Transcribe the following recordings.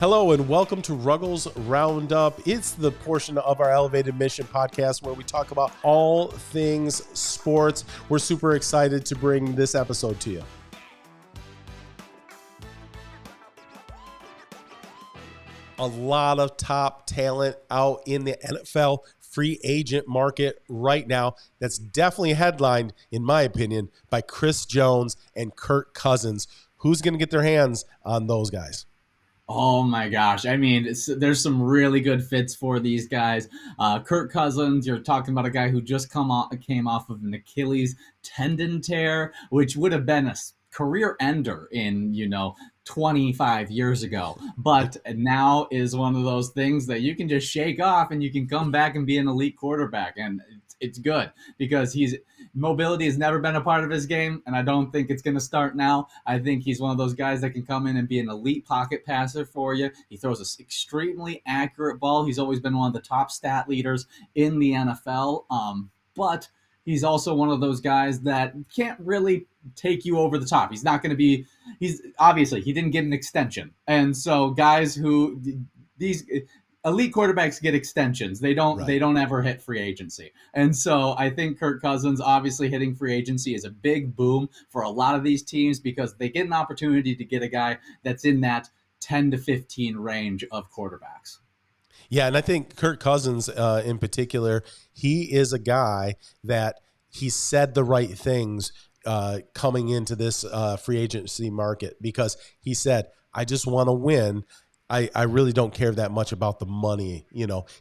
Hello and welcome to Ruggles Roundup. It's the portion of our Elevated Mission podcast where we talk about all things sports. We're super excited to bring this episode to you. A lot of top talent out in the NFL free agent market right now. That's definitely headlined, in my opinion, by Chris Jones and Kirk Cousins. Who's going to get their hands on those guys? Oh my gosh. I mean, there's some really good fits for these guys. Kirk Cousins, you're talking about a guy who just came off of an Achilles tendon tear, which would have been a career ender in, 25 years ago. But now is one of those things that you can just shake off and you can come back and be an elite quarterback. And it's good because mobility has never been a part of his game, and I don't think it's going to start now. I think he's one of those guys that can come in and be an elite pocket passer for you. He throws an extremely accurate ball. He's always been one of the top stat leaders in the NFL, but he's also one of those guys that can't really take you over the top. He's not going to be – he didn't get an extension. And so guys who – these – elite quarterbacks get extensions. They don't ever hit free agency. And so I think Kirk Cousins obviously hitting free agency is a big boom for a lot of these teams because they get an opportunity to get a guy that's in that 10 to 15 range of quarterbacks. Yeah, and I think Kirk Cousins in particular, he is a guy that he said the right things coming into this free agency market because he said, I just want to win. I really don't care that much about the money.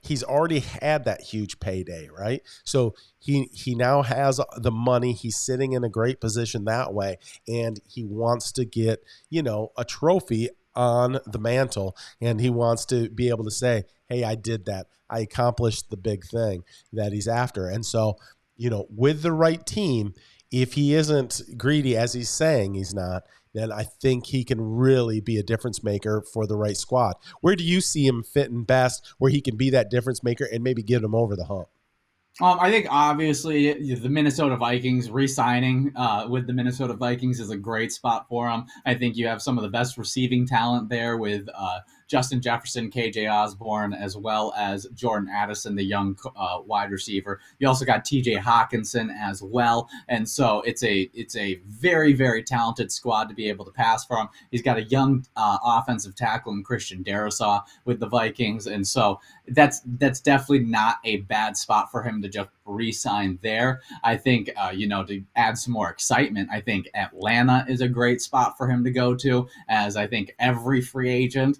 He's already had that huge payday, right? So he now has the money. He's sitting in a great position that way, and he wants to get, a trophy on the mantle, and he wants to be able to say, hey, I did that. I accomplished the big thing that he's after. And so, with the right team, if he isn't greedy, as he's saying he's not, then I think he can really be a difference maker for the right squad. Where do you see him fitting best where he can be that difference maker and maybe get him over the hump? I think obviously the Minnesota Vikings re-signing with the Minnesota Vikings is a great spot for him. I think you have some of the best receiving talent there with Justin Jefferson, KJ Osborne, as well as Jordan Addison, the young wide receiver. You also got TJ Hawkinson as well. And so it's a very, very talented squad to be able to pass from. He's got a young offensive tackle in Christian Darrisaw with the Vikings. And so that's definitely not a bad spot for him to just re-sign there. I think, to add some more excitement, I think Atlanta is a great spot for him to go to, as I think every free agent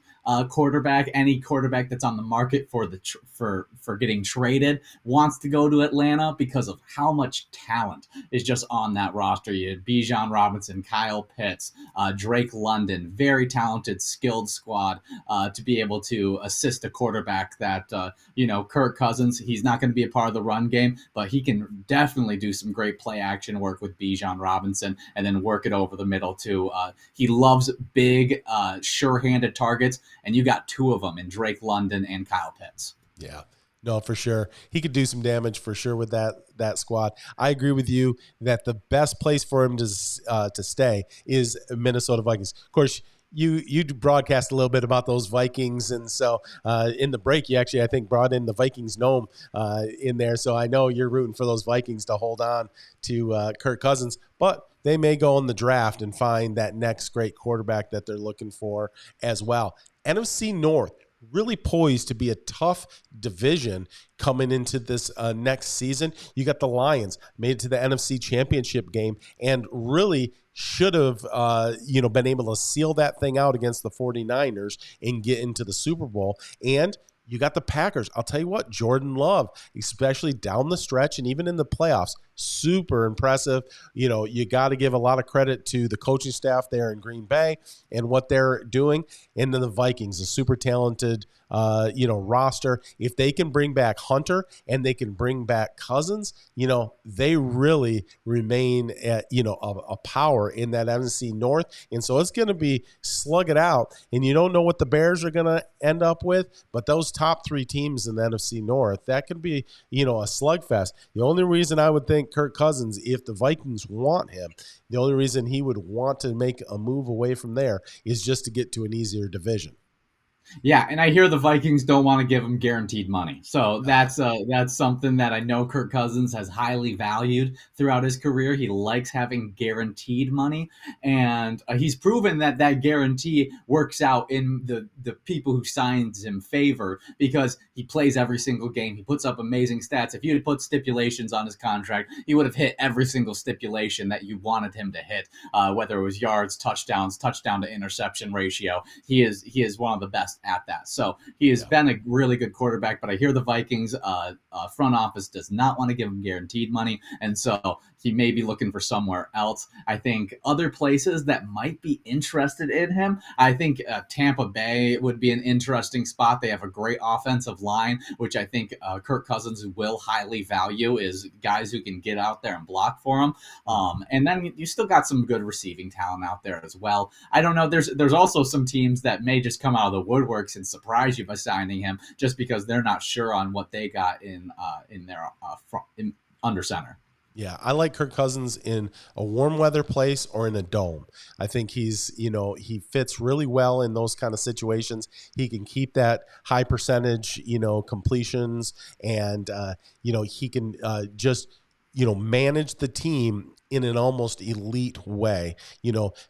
quarterback, any quarterback that's on the market for getting traded wants to go to Atlanta because of how much talent is just on that roster. You had Bijan Robinson, Kyle Pitts, Drake London, very talented, skilled squad to be able to assist a quarterback that, Kirk Cousins, he's not going to be a part of the run game, but he can definitely do some great play action work with Bijan Robinson and then work it over the middle too. He loves big, sure-handed targets, and you got two of them in Drake London and Kyle Pitts. Yeah. No, for sure. He could do some damage for sure with that squad. I agree with you that the best place for him to stay is Minnesota Vikings. Of course, you broadcast a little bit about those Vikings, and so in the break, you actually, I think, brought in the Vikings gnome in there. So I know you're rooting for those Vikings to hold on to Kirk Cousins, but they may go in the draft and find that next great quarterback that they're looking for as well. NFC North, really poised to be a tough division coming into this next season. You got the Lions, made it to the NFC Championship game, and really should have been able to seal that thing out against the 49ers and get into the Super Bowl. And you got the Packers. I'll tell you what, Jordan Love, especially down the stretch and even in the playoffs, super impressive. You got to give a lot of credit to the coaching staff there in Green Bay and what they're doing. And then the Vikings, a super talented roster. If they can bring back Hunter and they can bring back Cousins, they really remain at, a power in that NFC North. And so it's going to be slug it out. And you don't know what the Bears are going to end up with, but those top three teams in the NFC North, that could be, a slugfest. The only reason I would think Kirk Cousins, if the Vikings want him, the only reason he would want to make a move away from there is just to get to an easier division. Yeah, and I hear the Vikings don't want to give him guaranteed money. So that's something that I know Kirk Cousins has highly valued throughout his career. He likes having guaranteed money, and he's proven that that guarantee works out in the people who signs him favor because he plays every single game. He puts up amazing stats. If you had put stipulations on his contract, he would have hit every single stipulation that you wanted him to hit, whether it was yards, touchdowns, touchdown to interception ratio. He is one of the best at that. So he has Yeah. been a really good quarterback. But I hear the Vikings front office does not want to give him guaranteed money, and so he may be looking for somewhere else. I think other places that might be interested in him. I think Tampa Bay would be an interesting spot. They have a great offensive line, which I think Kirk Cousins will highly value is guys who can get out there and block for him. And then you still got some good receiving talent out there as well. I don't know. There's also some teams that may just come out of the woodworks and surprise you by signing him just because they're not sure on what they got in their under center. Yeah, I like Kirk Cousins in a warm weather place or in a dome. I think he fits really well in those kind of situations. He can keep that high percentage, completions, and he can just manage the team in an almost elite way.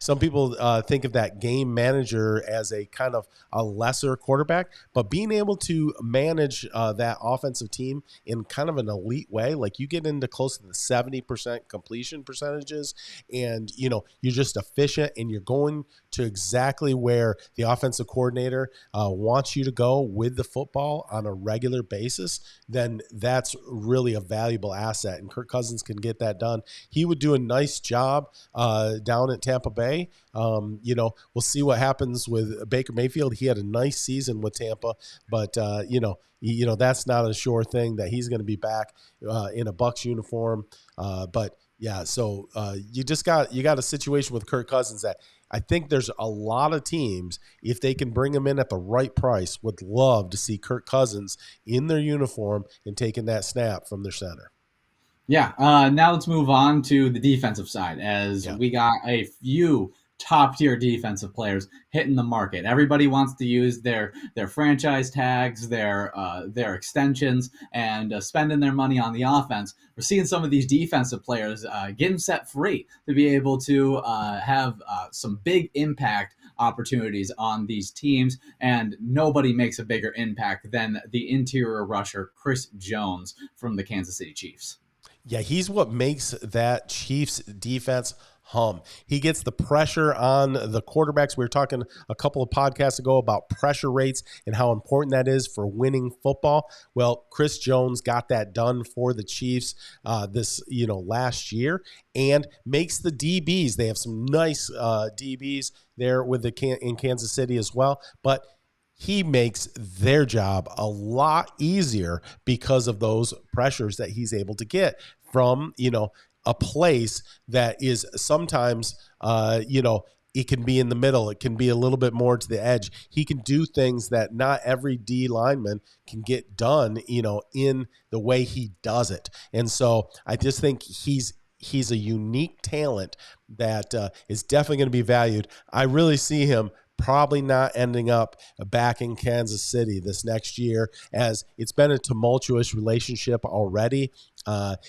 Some people think of that game manager as a kind of a lesser quarterback, but being able to manage that offensive team in kind of an elite way, like you get into close to the 70% completion percentages, and you're just efficient and you're going to exactly where the offensive coordinator wants you to go with the football on a regular basis, then that's really a valuable asset. And Kirk Cousins can get that done. He would do a nice job down at Tampa Bay. We'll see what happens with Baker Mayfield. He had a nice season with Tampa, but that's not a sure thing that he's going to be back in a Bucs uniform. But yeah, so you got a situation with Kirk Cousins that I think there's a lot of teams, if they can bring him in at the right price, would love to see Kirk Cousins in their uniform and taking that snap from their center. Yeah. Now let's move on to the defensive side as Yeah. we got a few top tier defensive players hitting the market. Everybody wants to use their franchise tags, their extensions, and spending their money on the offense. We're seeing some of these defensive players getting set free to be able to have some big impact opportunities on these teams, and nobody makes a bigger impact than the interior rusher Chris Jones from the Kansas City Chiefs. Yeah, he's what makes that Chiefs defense hum. He gets the pressure on the quarterbacks. We were talking a couple of podcasts ago about pressure rates and how important that is for winning football. Well, Chris Jones got that done for the Chiefs this last year, and makes the DBs. They have some nice DBs there with in Kansas City as well, but he makes their job a lot easier because of those pressures that he's able to get from, a place that is sometimes, it can be in the middle. It can be a little bit more to the edge. He can do things that not every D lineman can get done, in the way he does it. And so I just think he's a unique talent that is definitely going to be valued. I really see him probably not ending up back in Kansas City this next year, as it's been a tumultuous relationship already.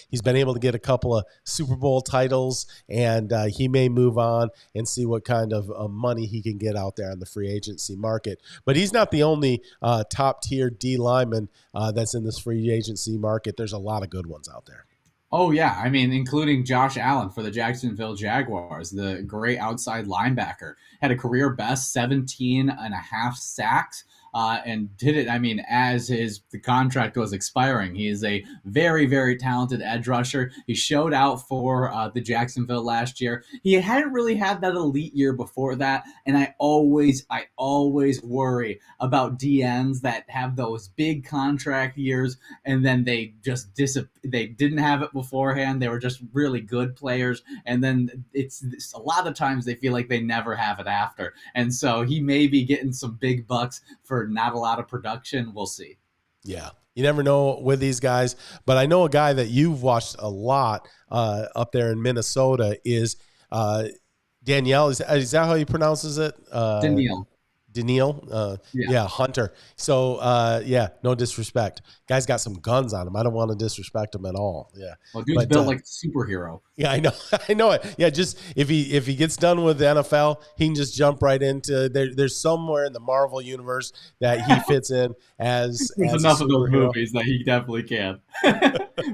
He's been able to get a couple of Super Bowl titles, and he may move on and see what kind of money he can get out there on the free agency market. But he's not the only top-tier D lineman that's in this free agency market. There's a lot of good ones out there. Oh yeah, I mean, including Josh Allen for the Jacksonville Jaguars, the great outside linebacker, had a career best 17 and a half sacks, and did it. I mean, as the contract was expiring, he is a very very talented edge rusher. He showed out for the Jacksonville last year. He hadn't really had that elite year before that, and I always worry about DNs that have those big contract years and then they just they didn't have it beforehand. They were just really good players, and then it's a lot of times they feel like they never have it after. And so he may be getting some big bucks for not a lot of production. We'll see. Yeah. You never know with these guys, but I know a guy that you've watched a lot up there in Minnesota is Danielle. Is that how he pronounces it? Daniil. Daniil, Yeah. yeah, Hunter. So, yeah, no disrespect. Guy's got some guns on him. I don't want to disrespect him at all. Yeah, Well, dude's but built like a superhero. yeah, I know, I know it. Yeah, just if he gets done with the NFL, he can just jump right into there. There's somewhere in the Marvel universe that he fits in There's as a enough of those superhero. movies that he definitely can.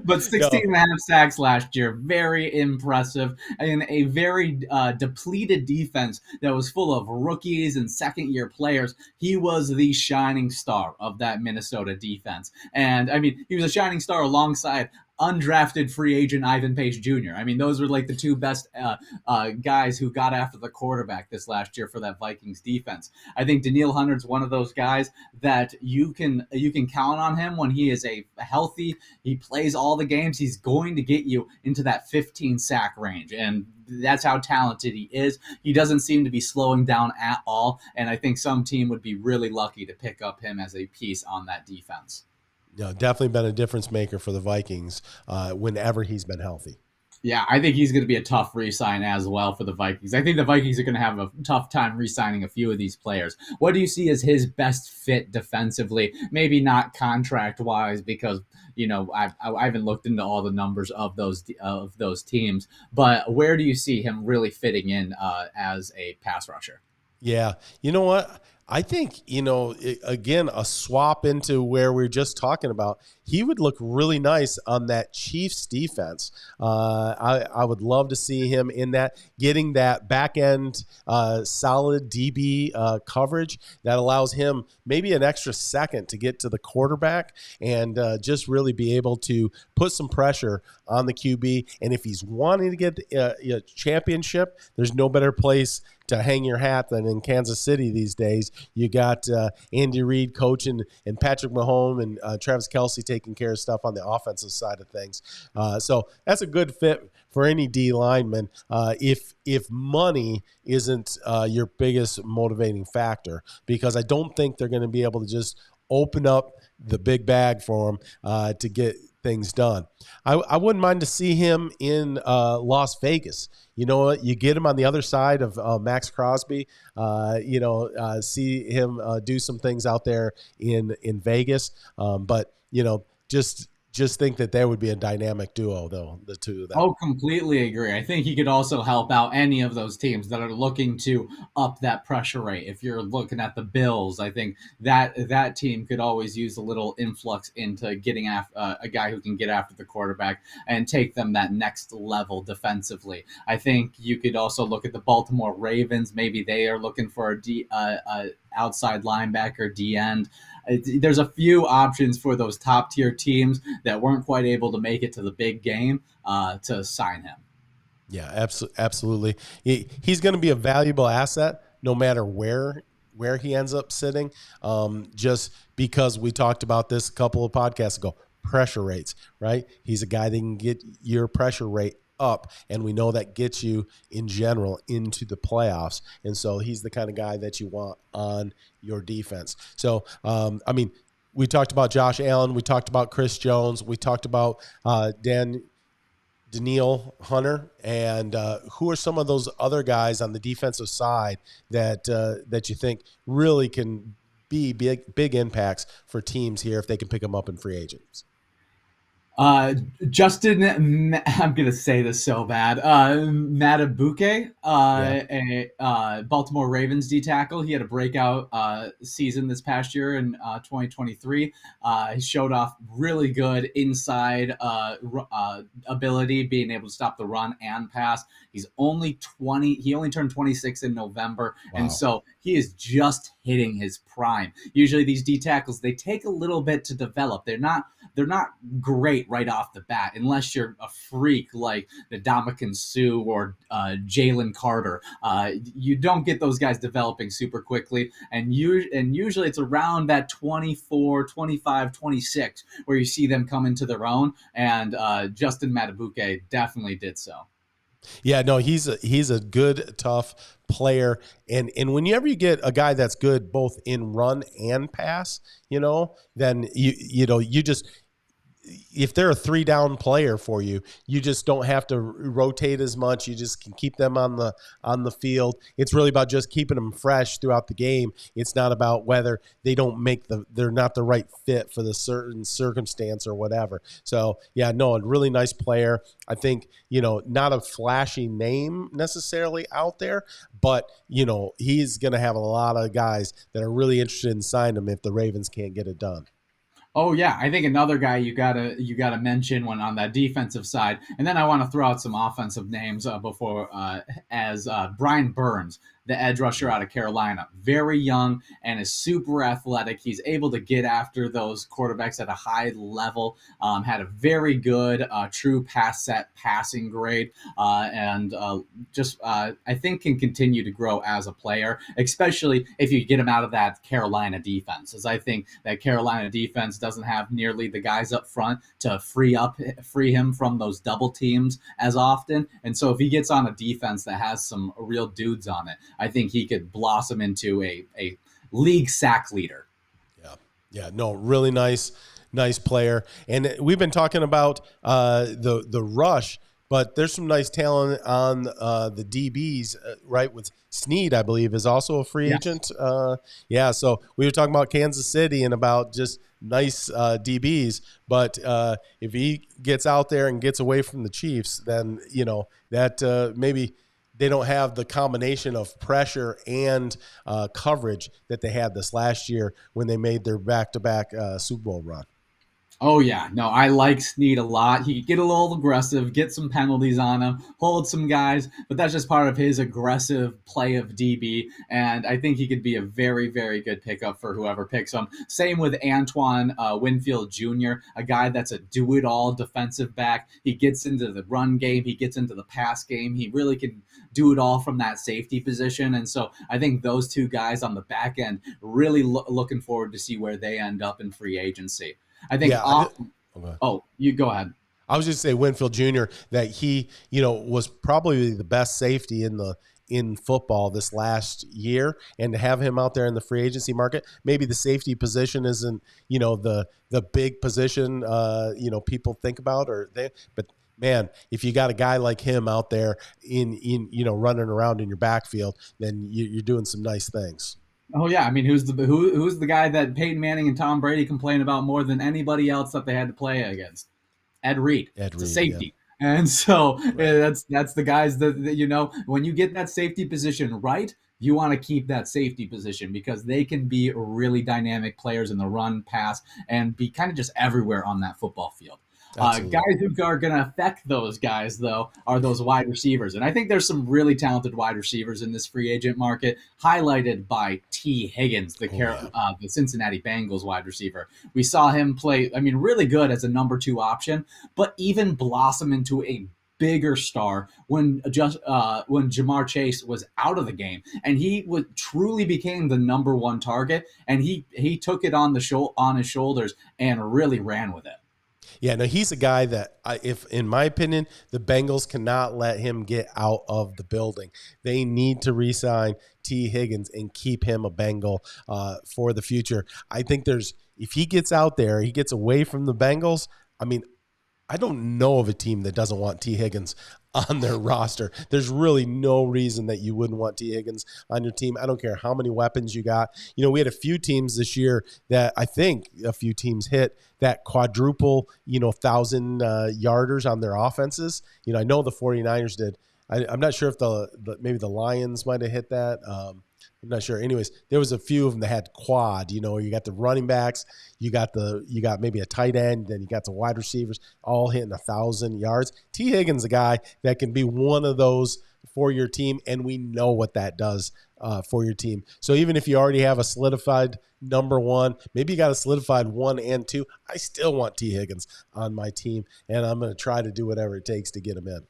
But 16 No, and a half sacks last year, very impressive. And a very depleted defense that was full of rookies and second year players. He was the shining star of that Minnesota defense. And I mean, he was a shining star alongside undrafted free agent Ivan Pace Jr. I mean, those were like the two best guys who got after the quarterback this last year for that Vikings defense. I think Daniil Hunter's one of those guys that you can count on him when he is a healthy. He plays all the games. He's going to get you into that 15 sack range, and that's how talented he is. He doesn't seem to be slowing down at all, and I think some team would be really lucky to pick up him as a piece on that defense. no, definitely been a difference maker for the Vikings whenever he's been healthy. Yeah, I think he's going to be a tough re-sign as well for the Vikings. I think the Vikings are going to have a tough time re-signing a few of these players. What do you see as his best fit defensively? Maybe not contract-wise, because I haven't looked into all the numbers of those teams. But where do you see him really fitting in as a pass rusher? Yeah. You know what? I think, again, a swap into where we're just talking about, he would look really nice on that Chiefs defense. I would love to see him in that, getting that back end solid DB coverage that allows him maybe an extra second to get to the quarterback and just really be able to put some pressure on the QB. And if he's wanting to get a championship, there's no better place to hang your hat than in Kansas City these days. You got Andy Reid coaching and Patrick Mahomes and Travis Kelce taking care of stuff on the offensive side of things. So that's a good fit for any D lineman if money isn't your biggest motivating factor, because I don't think they're going to be able to just open up the big bag for him to get things done. I wouldn't mind to see him in Las Vegas. You know what? You get him on the other side of Max Crosby. See him do some things out there in Vegas. But just think that there would be a dynamic duo, though, the two of them. Oh, completely agree. I think he could also help out any of those teams that are looking to up that pressure rate. If you're looking at the Bills, I think that team could always use a little influx into getting a guy who can get after the quarterback and take them that next level defensively. I think you could also look at the Baltimore Ravens. Maybe they are looking for a outside linebacker, D end. There's a few options for those top tier teams that weren't quite able to make it to the big game to sign him. Yeah, absolutely. He's going to be a valuable asset no matter where he ends up sitting. Just because we talked about this a couple of podcasts ago, pressure rates, right? He's a guy that can get your pressure rate up, and we know that gets you in general into the playoffs. And so he's the kind of guy that you want on your defense. So, we talked about Josh Allen. We talked about Chris Jones. We talked about Daniil Hunter. And who are some of those other guys on the defensive side that you think really can be big impacts for teams here if they can pick them up in free agents? Justin, I'm gonna say this so bad. Matabuke, Yeah. a Baltimore Ravens D tackle. He had a breakout season this past year in 2023. He showed off really good inside ability, being able to stop the run and pass. He's only 20. He only turned 26 in November, Wow. and so he is just hitting his prime. Usually, these D tackles, they take a little bit to develop. They're not great right off the bat unless you're a freak like the Ndamukong Suh or Jalen Carter. You don't get those guys developing super quickly, and usually it's around that 24, 25, 26 where you see them come into their own, and Justin Matabuke definitely did so. Yeah, no, he's a good, tough player, and whenever you get a guy that's good both in run and pass, then you just if they're a 3 down player for you, you just don't have to rotate as much. You just can keep them on the field. It's really about just keeping them fresh throughout the game. It's not about whether they're not the right fit for the certain circumstance or whatever. So yeah, no, a really nice player. I think, not a flashy name necessarily out there, but he's going to have a lot of guys that are really interested in signing him if the Ravens can't get it done. Oh yeah, I think another guy you gotta mention when on that defensive side, and then I want to throw out some offensive names before as Brian Burns, the edge rusher out of Carolina, very young and is super athletic. He's able to get after those quarterbacks at a high level. Had a very good true pass set passing grade, and just I think can continue to grow as a player, especially if you get him out of that Carolina defense. As I think that Carolina defense doesn't have nearly the guys up front to free him from those double teams as often. And so if he gets on a defense that has some real dudes on it, I think he could blossom into a league sack leader. Yeah. Yeah. No, really nice player. And we've been talking about the rush, but there's some nice talent on the DBs, right? With Snead, I believe, is also a free Yes. agent. Yeah, so we were talking about Kansas City and about just nice DBs, but if he gets out there and gets away from the Chiefs, then that maybe they don't have the combination of pressure and coverage that they had this last year when they made their back-to-back Super Bowl run. Oh yeah, no, I like Snead a lot. He could get a little aggressive, get some penalties on him, hold some guys, but that's just part of his aggressive play of DB. And I think he could be a very, very good pickup for whoever picks him. Same with Antoine Winfield Jr., a guy that's a do-it-all defensive back. He gets into the run game, he gets into the pass game. He really can do it all from that safety position. And so I think those two guys on the back end really looking forward to see where they end up in free agency. I think Yeah, off. okay. Oh, you go ahead. I was just say Winfield Jr. that he, was probably the best safety in football this last year, and to have him out there in the free agency market, maybe the safety position isn't, the big position, people think about but man, if you got a guy like him out there in running around in your backfield, then you're doing some nice things. Oh yeah, I mean, who's the guy that Peyton Manning and Tom Brady complain about more than anybody else that they had to play against? Ed Reed. Ed It's a Reed, yeah, safety. And so right. that's the guys that when you get that safety position right, you want to keep that safety position because they can be really dynamic players in the run, pass, and be kind of just everywhere on that football field. Absolutely. Guys who are going to affect those guys, though, are those wide receivers. And I think there's some really talented wide receivers in this free agent market, highlighted by T. Higgins, Oh yeah. the Cincinnati Bengals wide receiver. We saw him play, I mean, really good as a number two option, but even blossom into a bigger star when Jamar Chase was out of the game, and he truly became the number one target, and he took it on his shoulders and really ran with it. Yeah, no, he's a guy that, if in my opinion, the Bengals cannot let him get out of the building. They need to re-sign T. Higgins and keep him a Bengal for the future. I think if he gets out there, he gets away from the Bengals. I mean, I don't know of a team that doesn't want T. Higgins on their roster. There's really no reason that you wouldn't want T. Higgins on your team. I don't care how many weapons you got. We had a few teams this year that I think a few teams hit that quadruple, 1,000 yarders on their offenses. I know the 49ers did. I'm not sure if maybe the Lions might have hit that. I'm not sure. Anyways, there was a few of them that had quad. You got the running backs, you got maybe a tight end, then you got the wide receivers all hitting 1,000 yards. T. Higgins, a guy that can be one of those for your team, and we know what that does for your team. So even if you already have a solidified number one, maybe you got a solidified 1 and 2, I still want T. Higgins on my team, and I'm going to try to do whatever it takes to get him in.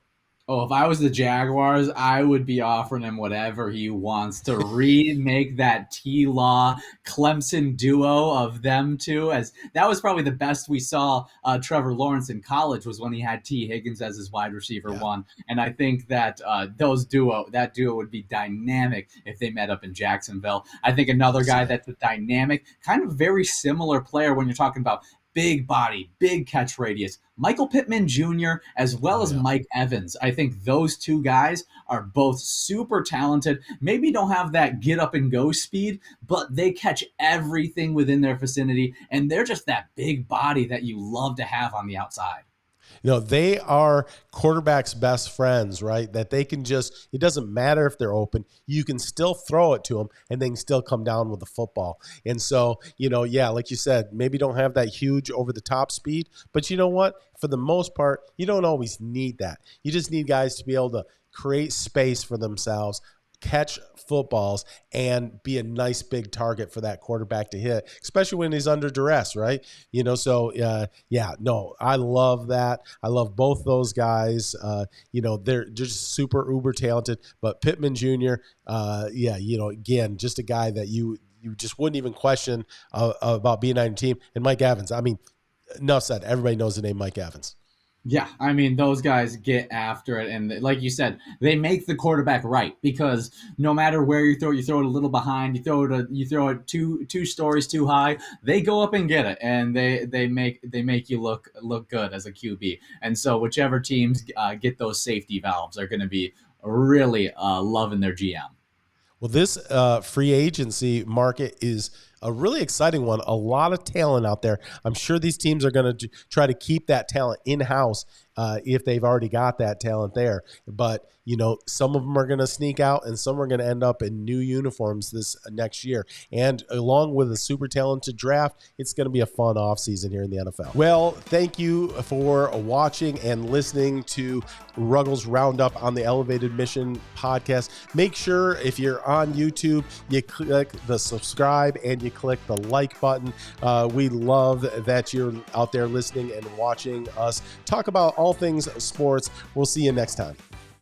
Oh, if I was the Jaguars, I would be offering him whatever he wants to remake that T Law Clemson duo of them two. As that was probably the best we saw Trevor Lawrence in college was when he had T Higgins as his wide receiver Yeah, one. And I think that that duo would be dynamic if they met up in Jacksonville. I think another guy absolutely. that's a dynamic, kind of very similar player when you're talking about big body, big catch radius. Michael Pittman Jr. as well Oh as yeah. Mike Evans. I think those two guys are both super talented. Maybe don't have that get up and go speed, but they catch everything within their vicinity, and they're just that big body that you love to have on the outside. They are quarterbacks' best friends, right? That they can just, it doesn't matter if they're open, you can still throw it to them and they can still come down with the football. And so, yeah, like you said, maybe don't have that huge over the top speed, but you know what? For the most part, you don't always need that. You just need guys to be able to create space for themselves, catch footballs, and be a nice big target for that quarterback to hit, especially when he's under duress, right? Yeah, no, I love that. I love both those guys. They're just super uber talented, but Pittman Jr., yeah, again, just a guy that you just wouldn't even question about being on your team. And Mike Evans, I mean, enough said. Everybody knows the name Mike Evans. Yeah, I mean those guys get after it, and like you said, they make the quarterback right because no matter where you throw it a little behind, you throw it two stories too high, they go up and get it, and they make you look good as a QB. And so whichever teams get those safety valves are going to be really loving their GM. Well, this free agency market is a really exciting one. A lot of talent out there. I'm sure these teams are going to try to keep that talent in-house if they've already got that talent there. But, some of them are going to sneak out and some are going to end up in new uniforms this next year. And along with a super talented draft, it's going to be a fun offseason here in the NFL. Well, thank you for watching and listening to Ruggles Roundup on the Elevated Mission podcast. Make sure if you're on YouTube, you click the subscribe and you click the like button. We love that you're out there listening and watching us talk about all things sports. We'll see you next time.